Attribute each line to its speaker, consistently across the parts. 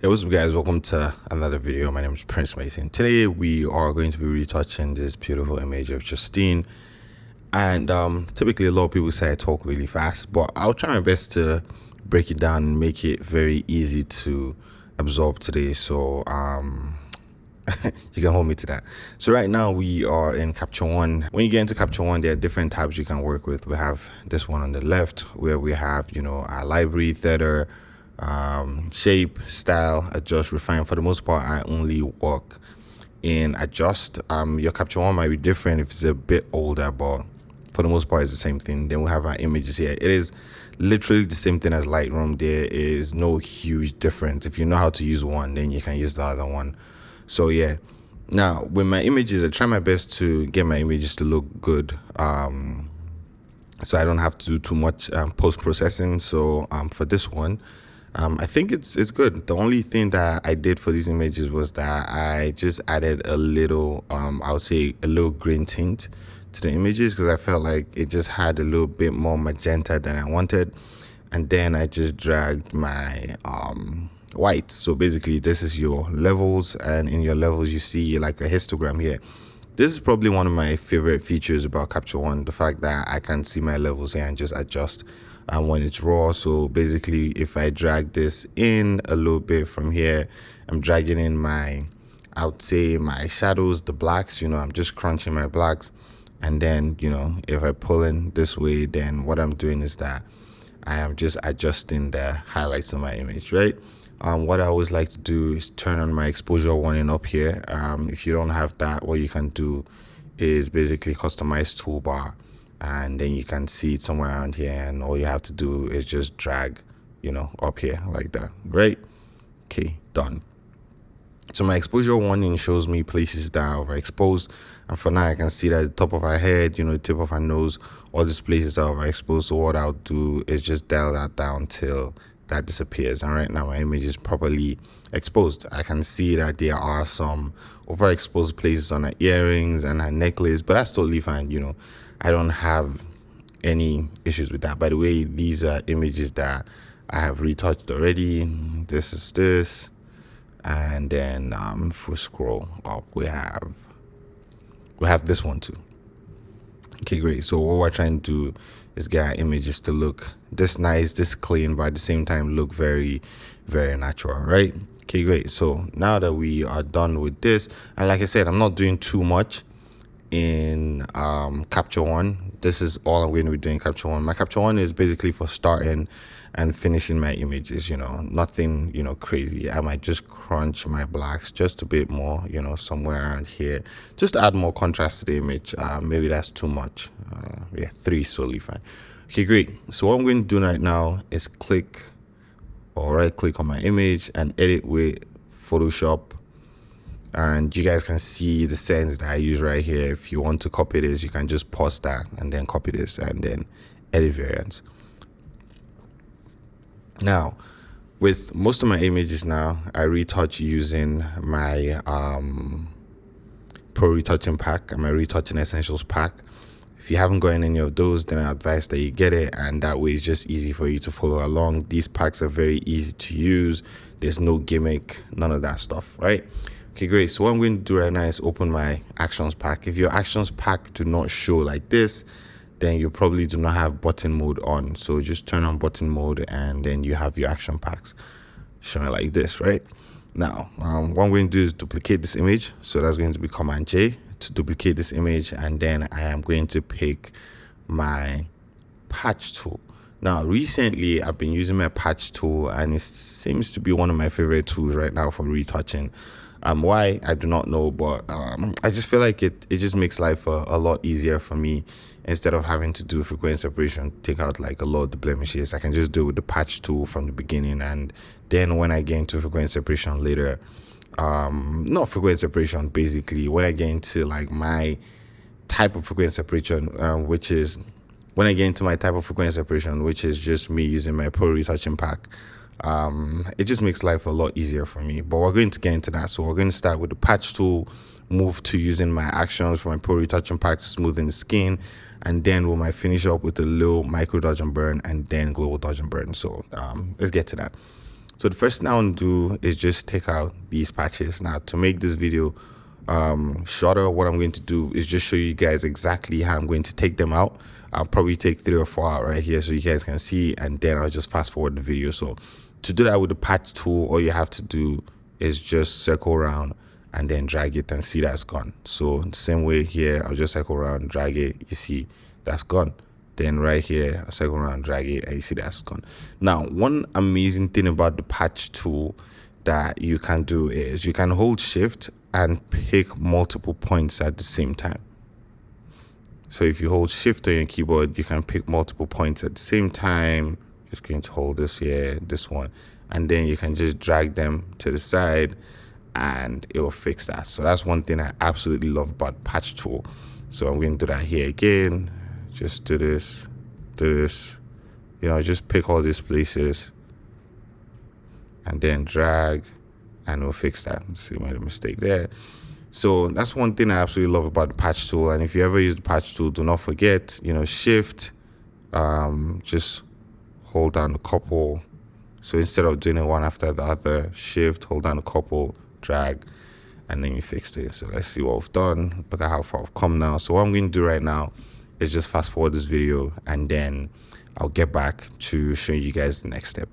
Speaker 1: Hey, what's up guys, welcome to another video. My name is Prince Meyson. Today we are going to be retouching this beautiful image of Justine. And typically a lot of people say I talk really fast, but I'll try my best to break it down and make it very easy to absorb today. So you can hold me to that. So right now we are in Capture One. When you get into Capture One, there are different tabs you can work with. We have this one on the left where we have, our library, theater, shape, style, adjust, refine. For the most part, I only work in adjust. Your Capture One might be different if it's a bit older, but for the most part it's the same thing. Then we have our images here. It is literally the same thing as Lightroom. There is no huge difference. If you know how to use one, then you can use the other one. So yeah, now with my images, I try my best to get my images to look good, so I don't have to do too much post-processing. So for this one, I think it's good. The only thing that I did for these images was that I just added a little, I would say a little green tint to the images, because I felt like it just had a little bit more magenta than I wanted. And then I just dragged my white. So basically this is your levels, and in your levels you see like a histogram here. This is probably one of my favorite features about Capture One, the fact that I can see my levels here and just adjust when it's raw. So basically if I drag this in a little bit from here, I'm dragging in my, I would say my shadows, the blacks, I'm just crunching my blacks. And then, if I pull in this way, then what I'm doing is that I am just adjusting the highlights of my image, right? What I always like to do is turn on my exposure warning up here. If you don't have that, what you can do is basically customize toolbar, and then you can see it somewhere around here, and all you have to do is just drag, up here like that, right? Okay, done. So my exposure warning shows me places that are overexposed, and for now I can see that the top of our head, the tip of our nose, all these places are overexposed. So what I'll do is just dial that down till that disappears. And right now my image is properly exposed. I can see that there are some overexposed places on her earrings and her necklace, but that's totally fine. I don't have any issues with that. By the way, these are images that I have retouched already. This is this. And then if we scroll up, we have this one too. Okay, great. So what we're trying to do is get our images to look this nice, this clean, but at the same time look very, very natural, right? Okay, great. So now that we are done with this, and like I said, I'm not doing too much in Capture One. This is all I'm going to be doing in Capture One. My Capture One is basically for starting and finishing my images, nothing, crazy. I might just crunch my blacks just a bit more, somewhere around here, just to add more contrast to the image. Maybe that's too much. Yeah, 3 is totally fine. Okay, great. So what I'm going to do right now is click or right click on my image and edit with Photoshop. And you guys can see the settings that I use right here. If you want to copy this, you can just pause that and then copy this and then edit variants. Now, with most of my images now, I retouch using my Pro Retouching pack and my Retouching Essentials pack. If you haven't gotten any of those, then I advise that you get it, and that way it's just easy for you to follow along. These packs are very easy to use. There's no gimmick, none of that stuff, right? Okay, great. So what I'm going to do right now is open my Actions pack. If your Actions pack do not show like this, then you probably do not have button mode on. So just turn on button mode, and then you have your action packs showing like this, right? Now, what I'm going to do is duplicate this image. So that's going to be Command J to duplicate this image, and then I am going to pick my patch tool. Now, recently I've been using my patch tool, and it seems to be one of my favorite tools right now for retouching. Why, I do not know, but I just feel like it just makes life a lot easier for me. Instead of having to do frequency separation, take out like a lot of the blemishes, I can just do it with the patch tool from the beginning. And then when I get into frequency separation later, not frequency separation, basically when I get into like my type of frequency separation, which is when I get into my type of frequency separation, which is just me using my Pro Retouching pack, it just makes life a lot easier for me. But we're going to get into that. So we're going to start with the patch tool, move to using my actions for my Pro Retouching pack to smoothen the skin, and then we might finish up with a little micro dodge and burn, and then global dodge and burn. So let's get to that. So the first thing I want to do is just take out these patches. Now to make this video shorter, what I'm going to do is just show you guys exactly how I'm going to take them out. I'll probably take 3 or 4 out right here so you guys can see, and then I'll just fast forward the video. So to do that with the patch tool, all you have to do is just circle around and then drag it, and see that's gone. So the same way here, I'll just circle around, drag it, you see that's gone. Then right here, I'll circle around, drag it, and you see that's gone. Now, one amazing thing about the patch tool that you can do is you can hold shift and pick multiple points at the same time. So if you hold shift on your keyboard, you can pick multiple points at the same time. Just going to hold this here, this one, and then you can just drag them to the side and it will fix that. So that's one thing I absolutely love about patch tool. So I'm going to do that here again. Just do this, you know, just pick all these places and then drag, and we'll fix that. See, I made a mistake there. So that's one thing I absolutely love about the patch tool. And if you ever use the patch tool, do not forget, you know, shift, just hold down a couple. So instead of doing it one after the other, shift, hold down a couple, drag, and then you fixed it. So let's see what we've done. Look at how far I've come now. So what I'm going to do right now is just fast forward this video, and then I'll get back to showing you guys the next step.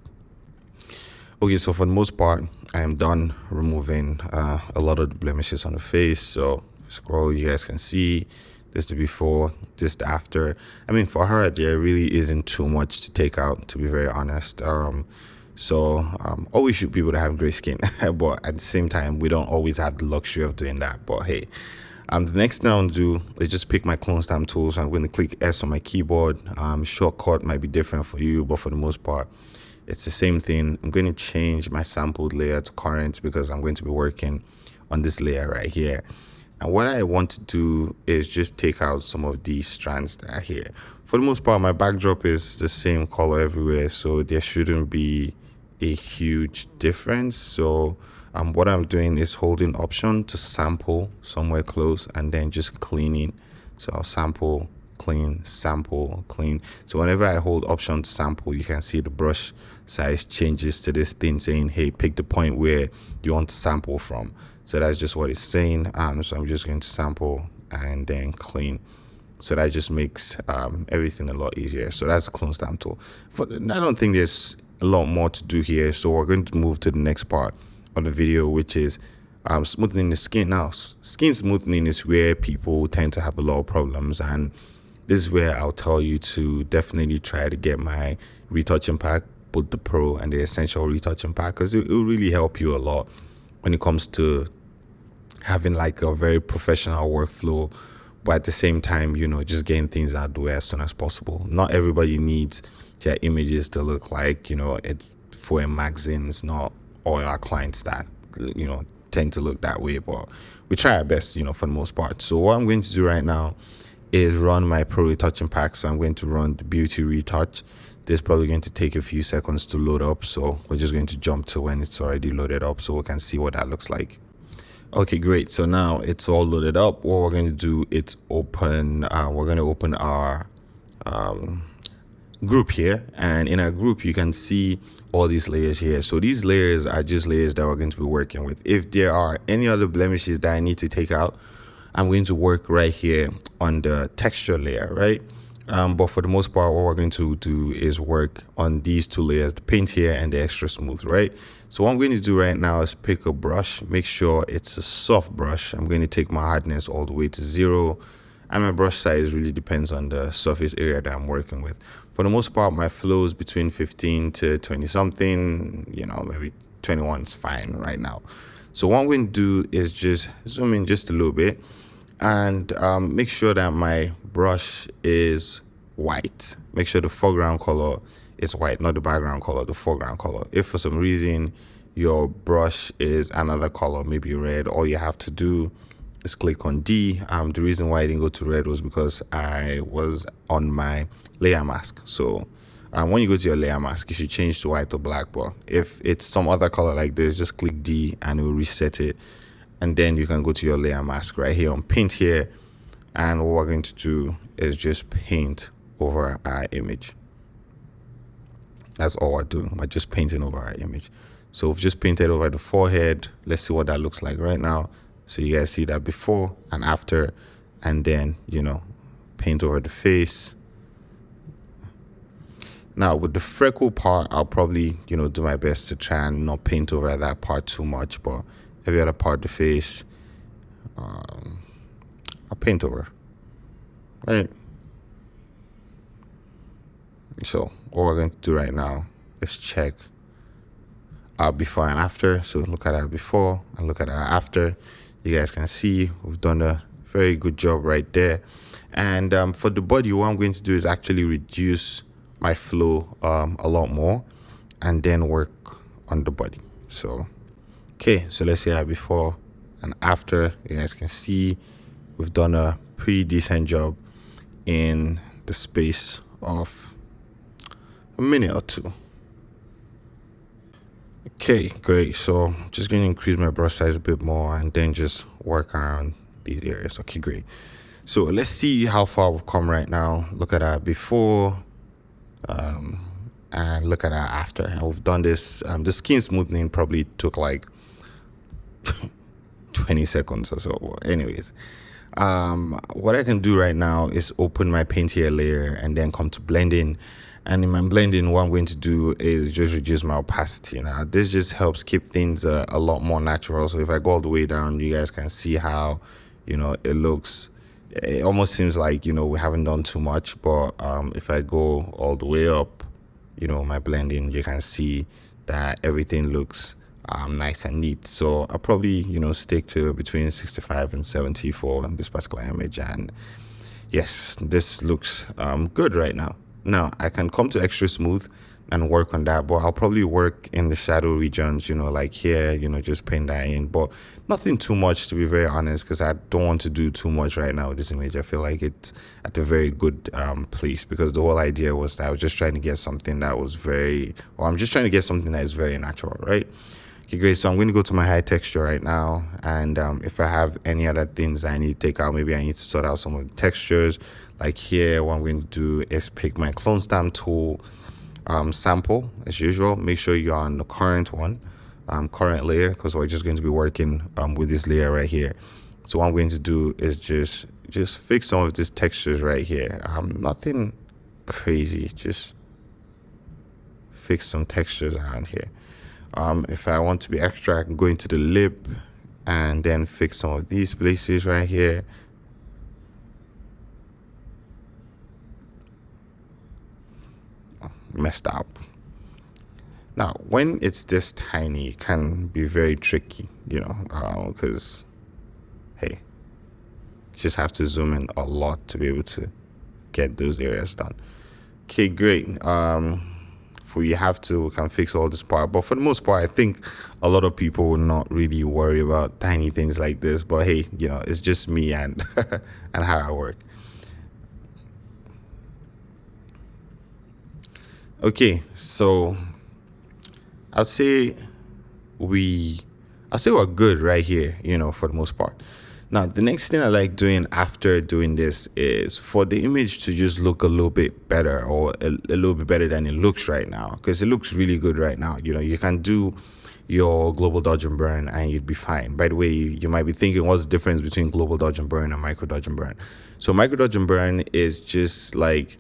Speaker 1: Okay, so for the most part, I am done removing a lot of the blemishes on the face. So scroll, you guys can see this the before, this the after. I mean, for her, there really isn't too much to take out, to be very honest. Always shoot people that have great skin, but at the same time, we don't always have the luxury of doing that. But hey, the next thing I'll do is just pick my clone stamp tool. So I'm going to click S on my keyboard. Shortcut might be different for you, but for the most part, it's the same thing. I'm going to change my sampled layer to current because I'm going to be working on this layer right here. And what I want to do is just take out some of these strands that are here. For the most part, my backdrop is the same color everywhere, so there shouldn't be a huge difference. So what I'm doing is holding Option to sample somewhere close and then just cleaning. So I'll sample, clean, sample, clean. So whenever I hold Option to sample, you can see the brush size changes to this thing saying, hey, pick the point where you want to sample from. So that's just what it's saying. So I'm just going to sample and then clean. So that just makes everything a lot easier. So that's the clone stamp tool. I don't think there's a lot more to do here. So we're going to move to the next part of the video, which is smoothing the skin. Now, skin smoothing is where people tend to have a lot of problems, and this is where I'll tell you to definitely try to get my retouching pack, both the Pro and the Essential retouching pack, because it will really help you a lot when it comes to having like a very professional workflow, but at the same time, you know, just getting things out of the way as soon as possible. Not everybody needs their images to look like, you know, it's for a magazine. It's not all our clients that, you know, tend to look that way, but we try our best, you know, for the most part. So what I'm going to do right now is run my Pro retouching pack. So I'm going to run the Beauty Retouch. This is probably going to take a few seconds to load up, so we're just going to jump to when it's already loaded up so we can see what that looks like. Okay, great. So now it's all loaded up. What we're going to do is open, we're going to open our group here, and in our group you can see all these layers here. So these layers are just layers that we're going to be working with. If there are any other blemishes that I need to take out, I'm going to work right here on the texture layer, right? But for the most part, what we're going to do is work on these two layers, the paint here and the extra smooth, right? So what I'm going to do right now is pick a brush, make sure it's a soft brush. I'm going to take my hardness all the way to 0, and my brush size really depends on the surface area that I'm working with. For the most part, my flow is between 15 to 20 something, you know, maybe 21 is fine right now. So what I'm going to do is just zoom in just a little bit and make sure that my brush is white. Make sure the foreground color is white, not the background color, the foreground color. If for some reason your brush is another color, maybe red, all you have to do is click on D. The reason why I didn't go to red was because I was on my layer mask. So when you go to your layer mask, you should change to white or black, but if it's some other color like this, just click D and it will reset it. And then you can go to your layer mask right here on paint here, and what we're going to do is just paint over our image. That's all we're doing. We're just painting over our image. So we've just painted over the forehead. Let's see what that looks like right now. So you guys see that before and after, and then, paint over the face. Now with the freckle part, I'll probably, do my best to try and not paint over that part too much, but every other part of the face, I'll paint over, right? So what we're going to do right now is check our before and after. So look at our before and look at our after. You guys can see we've done a very good job right there. And for the body, what I'm going to do is actually reduce my flow a lot more and then work on the body. So okay, so let's see our before and after. You guys can see we've done a pretty decent job in the space of a minute or two. Okay, great. So just going to increase my brush size a bit more and then just work around these areas. Okay, great. So let's see how far we've come right now. Look at our before and look at our after. And we've done this. The skin smoothing probably took like 20 seconds or so. Anyways, what I can do right now is open my paint here layer and then come to blending. And in my blending, what I'm going to do is just reduce my opacity. Now, this just helps keep things a lot more natural. So if I go all the way down, you guys can see how, it looks. It almost seems like, we haven't done too much. But if I go all the way up, my blending, you can see that everything looks nice and neat. So I'll probably, stick to between 65 and 70 for this particular image. And yes, this looks good right now. Now, I can come to extra smooth and work on that, but I'll probably work in the shadow regions, like here, just paint that in, but nothing too much, to be very honest, because I don't want to do too much right now with this image. I feel like it's at a very good place, because the whole idea was that I was just trying to get something that was I'm just trying to get something that is very natural, right? Okay, great. So I'm going to go to my high texture right now. And if I have any other things I need to take out, maybe I need to sort out some of the textures. Like here, what I'm going to do is pick my clone stamp tool, sample as usual. Make sure you're on the current one, current layer, because we're just going to be working with this layer right here. So what I'm going to do is just fix some of these textures right here. Nothing crazy, just fix some textures around here. If I want to be extra, I can go into the lip and then fix some of these places right here. Messed up. Now, when it's this tiny, it can be very tricky, because, hey, you just have to zoom in a lot to be able to get those areas done. Okay, great. If we have to, we can fix all this part, but for the most part, I think a lot of people will not really worry about tiny things like this. But hey, it's just me and and how I work. Okay, so I'll say we're good right here, for the most part. Now, the next thing I like doing after doing this is for the image to just look a little bit better, or a little bit better than it looks right now, because it looks really good right now. You can do your global dodge and burn and you'd be fine. By the way, you might be thinking, what's the difference between global dodge and burn and micro dodge and burn? So micro dodge and burn is just like,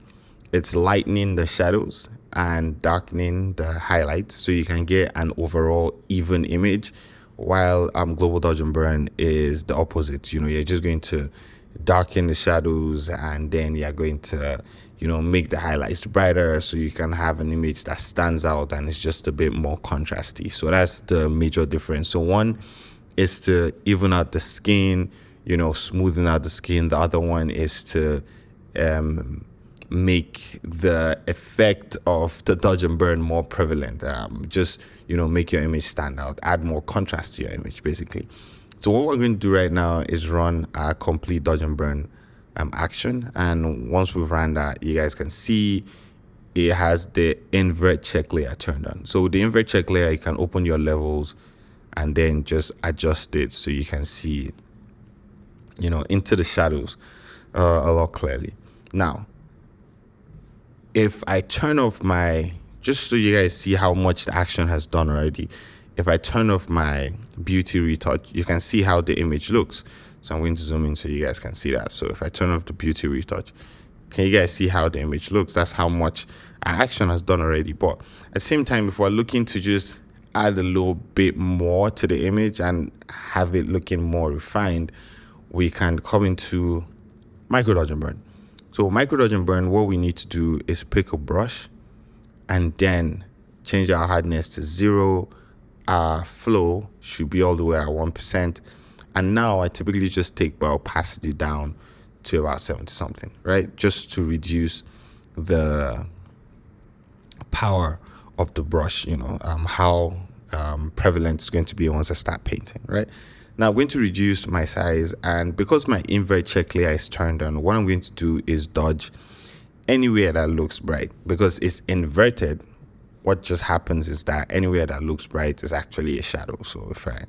Speaker 1: it's lightening the shadows and darkening the highlights so you can get an overall even image, while global dodge and burn is the opposite. You're just going to darken the shadows and then you're going to make the highlights brighter so you can have an image that stands out and it's just a bit more contrasty. So that's the major difference. So one is to even out the skin, smoothing out the skin. The other one is to make the effect of the dodge and burn more prevalent. Just make your image stand out, add more contrast to your image, basically. So what we're going to do right now is run a complete dodge and burn action, and once we've run that, you guys can see it has the invert check layer turned on. So with the invert check layer, you can open your levels and then just adjust it so you can see into the shadows a lot clearly. Now, if I turn off just so you guys see how much the action has done already, if I turn off my beauty retouch, you can see how the image looks. So I'm going to zoom in so you guys can see that. So if I turn off the beauty retouch, can you guys see how the image looks? That's how much our action has done already. But at the same time, if we're looking to just add a little bit more to the image and have it looking more refined, we can come into micro dodge and burn. So micro dodge and burn, what we need to do is pick a brush and then change our hardness to 0. Our flow should be all the way at 1%. And now I typically just take my opacity down to about 70 something, right? Just to reduce the power of the brush, how prevalent it's going to be once I start painting, right? Now I'm going to reduce my size, and because my invert check layer is turned on, what I'm going to do is dodge anywhere that looks bright. Because it's inverted, what just happens is that anywhere that looks bright is actually a shadow. So if I,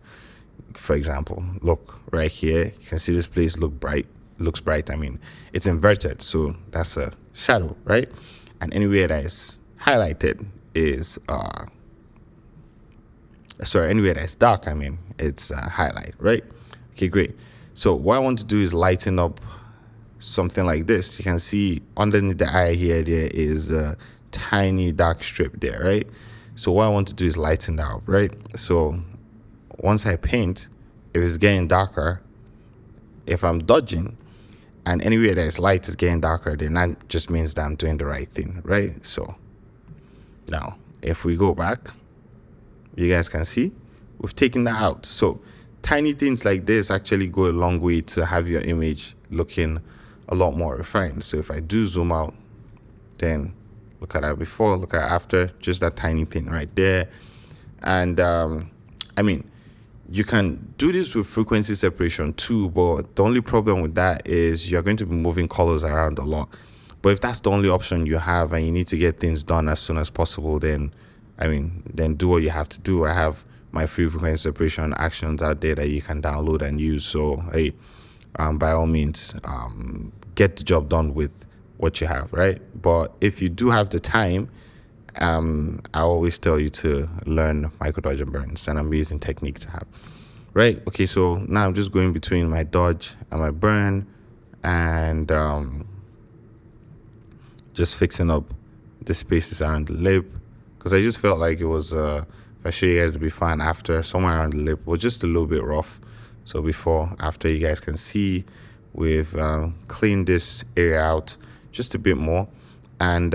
Speaker 1: for example, look right here, you can see this place looks bright. I mean, it's inverted, so that's a shadow, right? And anywhere that is highlighted is anywhere that's dark, I mean, it's highlight, right? Okay, great. So what I want to do is lighten up something like this. You can see underneath the eye here, there is a tiny dark strip there, right? So what I want to do is lighten that up, right? So once I paint, if it's getting darker, if I'm dodging and anywhere that is light is getting darker, then that just means that I'm doing the right thing, right? So now if we go back, you guys can see we've taken that out. So tiny things like this actually go a long way to have your image looking a lot more refined. So if I do zoom out, then look at that before, look at after, just that tiny thing right there. And I mean, you can do this with frequency separation too, but the only problem with that is you're going to be moving colors around a lot. But if that's the only option you have and you need to get things done as soon as possible, then then do what you have to do. I have my free frequency separation actions out there that you can download and use. So hey, by all means, get the job done with what you have, right? But if you do have the time, I always tell you to learn micro dodge and burn. It's an amazing technique to have, right? Okay, so now I'm just going between my dodge and my burn, and just fixing up the spaces around the lip, because I just felt like it was if I show you guys the before and after, somewhere around the lip was just a little bit rough. So before, after, you guys can see we've cleaned this area out just a bit more. And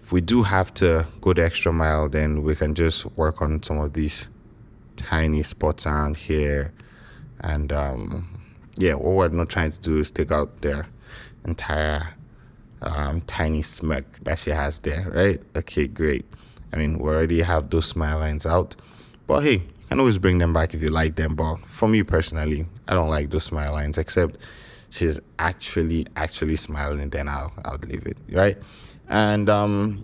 Speaker 1: if we do have to go the extra mile, then we can just work on some of these tiny spots around here. And yeah, what we're not trying to do is take out their entire tiny smirk that she has there, right? Okay, great. I mean, we already have those smile lines out, but hey, you can always bring them back if you like them. But for me personally, I don't like those smile lines, except she's actually smiling, then I'll leave it, right? And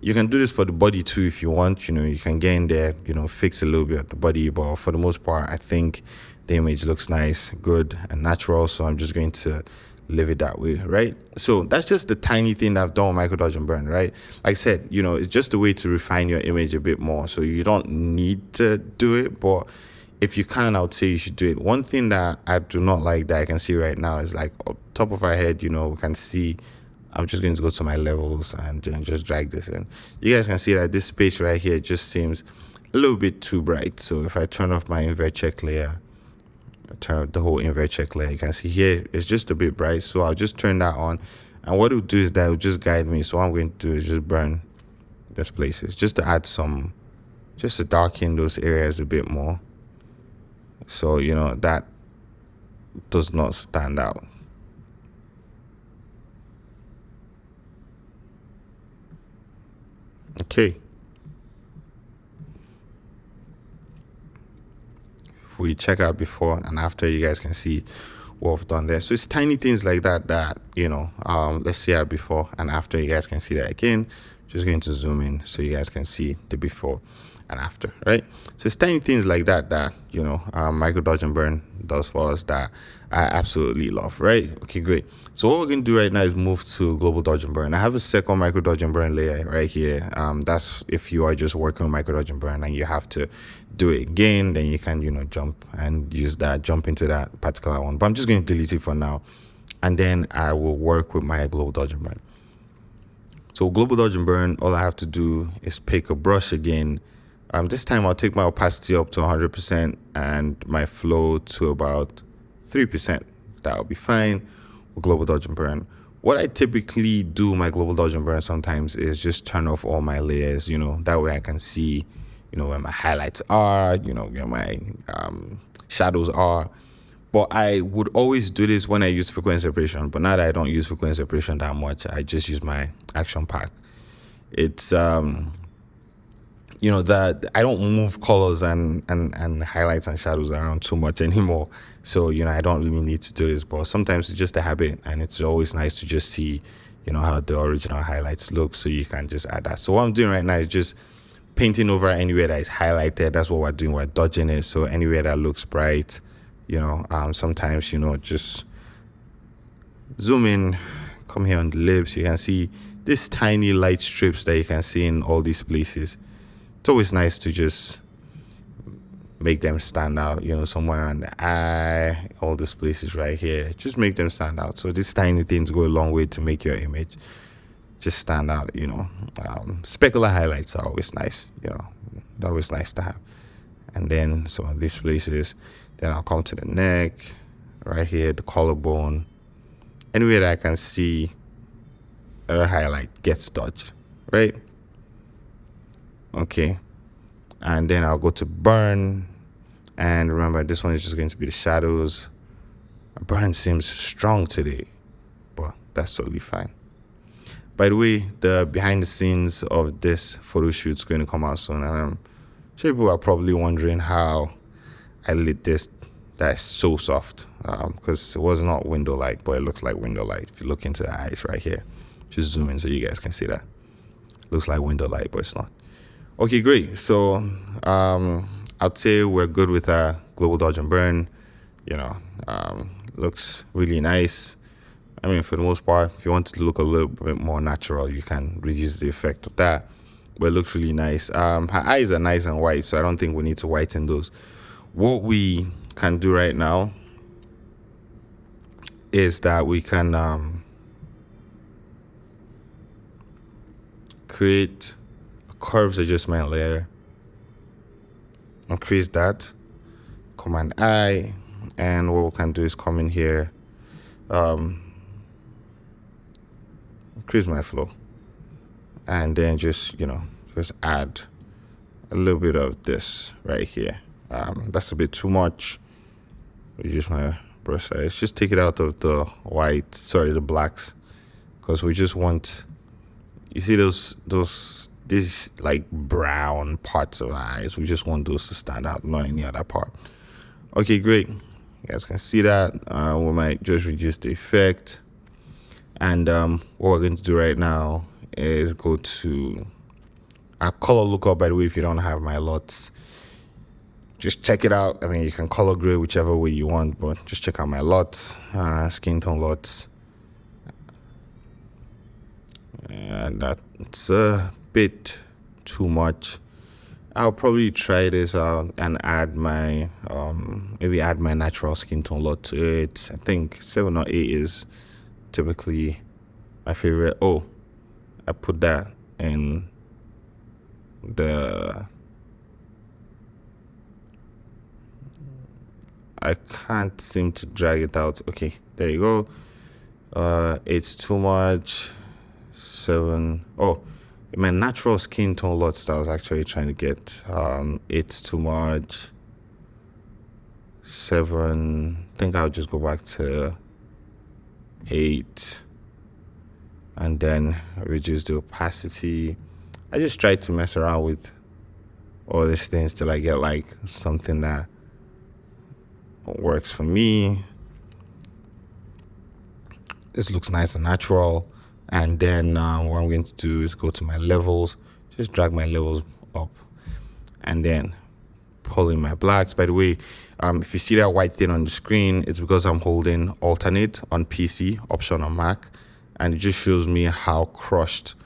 Speaker 1: you can do this for the body too if you want. You can get in there, fix a little bit of the body, but for the most part, I think the image looks nice, good, and natural. So I'm just going to leave it that way, right? So that's just the tiny thing that I've done with micro dodge and burn, right? Like I said, it's just a way to refine your image a bit more. So you don't need to do it, but if you can, I would say you should do it. One thing that I do not like that I can see right now is like up top of our head, we can see. I'm just going to go to my levels and just drag this in. You guys can see that this space right here just seems a little bit too bright. So if I turn off my invert check layer, turn off the whole invert check layer, you can see here it's just a bit bright. So I'll just turn that on, and what it will do is that it will just guide me. So what I'm going to do is just burn these places, just to add just to darken those areas a bit more, so that does not stand out. Okay, if we check out before and after, you guys can see what I've done there. So it's tiny things like that let's see our before and after. You guys can see that again. Just going to zoom in so you guys can see the before and after, right? So it's tiny things like that micro dodge and burn does for us that I absolutely love, right? Okay, great. So what we're going to do right now is move to global dodge and burn. I have a second micro dodge and burn layer right here. That's if you are just working with micro dodge and burn and you have to do it again, then you can jump and use that, jump into that particular one. But I'm just going to delete it for now, and then I will work with my global dodge and burn. So global dodge and burn, all I have to do is pick a brush again. This time I'll take my opacity up to 100% and my flow to about 3%. That'll be fine with global dodge and burn. What I typically do my global dodge and burn sometimes is just turn off all my layers, that way I can see, where my highlights are, where my shadows are. But I would always do this when I use frequency separation. But now that I don't use frequency separation that much, I just use my action pack. It's that I don't move colors and highlights and shadows around too much anymore. So I don't really need to do this. But sometimes it's just a habit, and it's always nice to just see how the original highlights look. So you can just add that. So what I'm doing right now is just painting over anywhere that is highlighted. That's what we're doing. We're dodging it. So anywhere that looks bright. Sometimes just zoom in, come here on the lips. You can see these tiny light strips that you can see in all these places. It's always nice to just make them stand out, somewhere on the eye, all these places right here. Just make them stand out. So these tiny things go a long way to make your image just stand out. Specular highlights are always nice. They're always nice to have. And then some of these places. Then I'll come to the neck, right here, the collarbone. Anywhere that I can see a highlight gets dodged, right? Okay. And then I'll go to burn. And remember, this one is just going to be the shadows. Burn seems strong today, but that's totally fine. By the way, the behind the scenes of this photo shoot is going to come out soon. And I'm sure people are probably wondering how I lit this. That's so soft because it was not window light, but it looks like window light. If you look into the eyes right here, just zoom in so you guys can see that. It looks like window light, but it's not. Okay, great. So I'd say we're good with our global dodge and burn. Looks really nice. I mean, for the most part, if you want it to look a little bit more natural, you can reduce the effect of that. But it looks really nice. Her eyes are nice and white, so I don't think we need to whiten those. What we can do right now is that we can create a curves adjustment layer. Increase that. Command I. And what we can do is come in here. Increase my flow. And then just add a little bit of this right here. That's a bit too much. Reduce my brush size. Just take it out of the the blacks, because we just want, you see these like brown parts of our eyes. We just want those to stand out, not any other part. Okay, great. You guys can see that. We might just reduce the effect. And what we're going to do right now is go to our color lookup. By the way, if you don't have my LUTs, just check it out. I mean, you can color grade whichever way you want, but just check out my LUTs, skin tone LUTs. And that's a bit too much. I'll probably try this out and add my maybe add my natural skin tone LUT to it. I think 7 or 8 is typically my favorite. Oh, I put that in the, I can't seem to drag it out. Okay, there you go. It's too much. 7. Oh, my natural skin tone LUTs that I was actually trying to get. It's too much. 7. I think I'll just go back to 8. And then reduce the opacity. I just try to mess around with all these things till I get like something that works for me. This looks nice and natural. And then what I'm going to do is go to my levels, just drag my levels up, and then pull in my blacks. By the way, if you see that white thing on the screen, it's because I'm holding alternate on PC, option on Mac, and it just shows me how crushed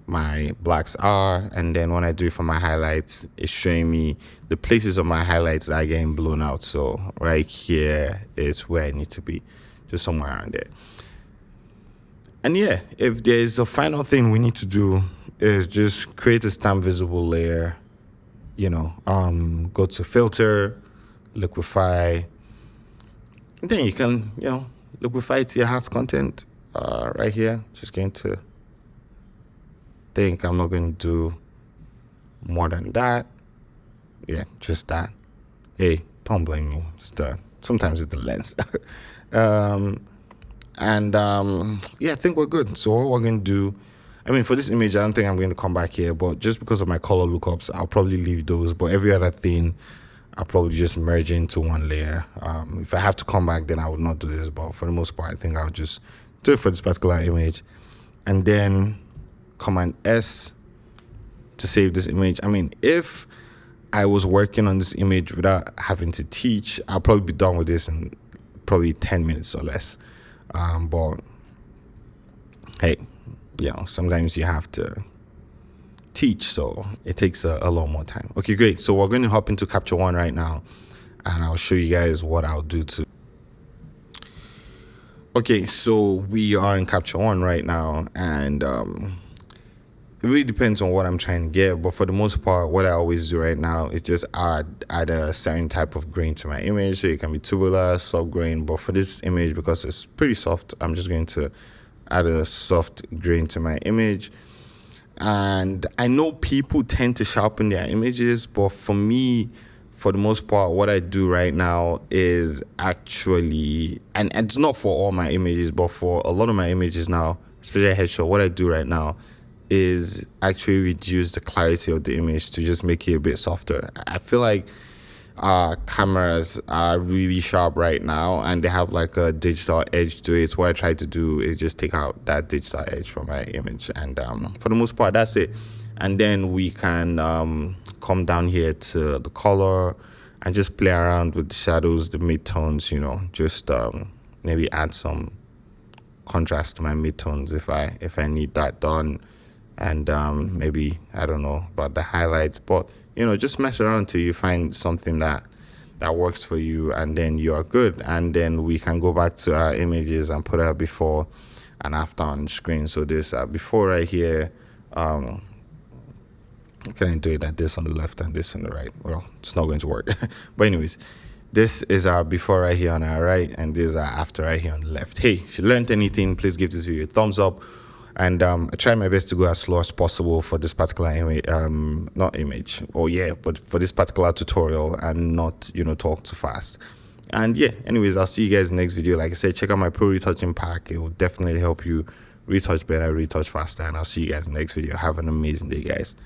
Speaker 1: my blacks are. And then when I do it for my highlights, it's showing me the places of my highlights that are getting blown out. So right here is where I need to be, just somewhere around there. And yeah, if there's a final thing we need to do is just create a stamp visible layer, go to filter, liquify, and then you can, liquify to your heart's content right here. Just going to think I'm not going to do more than that. Yeah, just that. Hey, don't blame me. Sometimes it's the lens. Yeah, I think we're good. So what we're going to do, for this image, I don't think I'm going to come back here, but just because of my color lookups, I'll probably leave those. But every other thing, I'll probably just merge into one layer. If I have to come back, then I would not do this. But for the most part, I think I'll just do it for this particular image. And then Command S to save this image. If I was working on this image without having to teach, I'll probably be done with this in probably 10 minutes or less. But hey, sometimes you have to teach, so it takes a lot more time. Okay, great. So we're going to hop into Capture One right now, and I'll show you guys what I'll do to. Okay, so we are in Capture One right now, and it really depends on what I'm trying to get, but for the most part, what I always do right now is just add a certain type of grain to my image. So it can be tubular, soft grain, but for this image, because it's pretty soft, I'm just going to add a soft grain to my image. And I know people tend to sharpen their images, but for me, for the most part, what I do right now is actually, and it's not for all my images, but for a lot of my images now, especially headshot, what I do right now is actually reduce the clarity of the image to just make it a bit softer. I feel like cameras are really sharp right now, and they have like a digital edge to it. What I try to do is just take out that digital edge from my image, and for the most part, that's it. And then we can come down here to the color and just play around with the shadows, the midtones, just maybe add some contrast to my midtones if I need that done. And maybe, I don't know about the highlights, but just mess around till you find something that works for you, and then you are good. And then we can go back to our images and put our before and after on screen. So this before right here, can I do it like this on the left and this on the right? Well, it's not going to work. But anyways, this is our before right here on our right, and this is our after right here on the left. Hey, if you learned anything, please give this video a thumbs up. And I try my best to go as slow as possible for this particular but for this particular tutorial, and not, talk too fast. And yeah, anyways, I'll see you guys in the next video. Like I said, check out my pro retouching pack. It will definitely help you retouch better, retouch faster. And I'll see you guys in the next video. Have an amazing day, guys.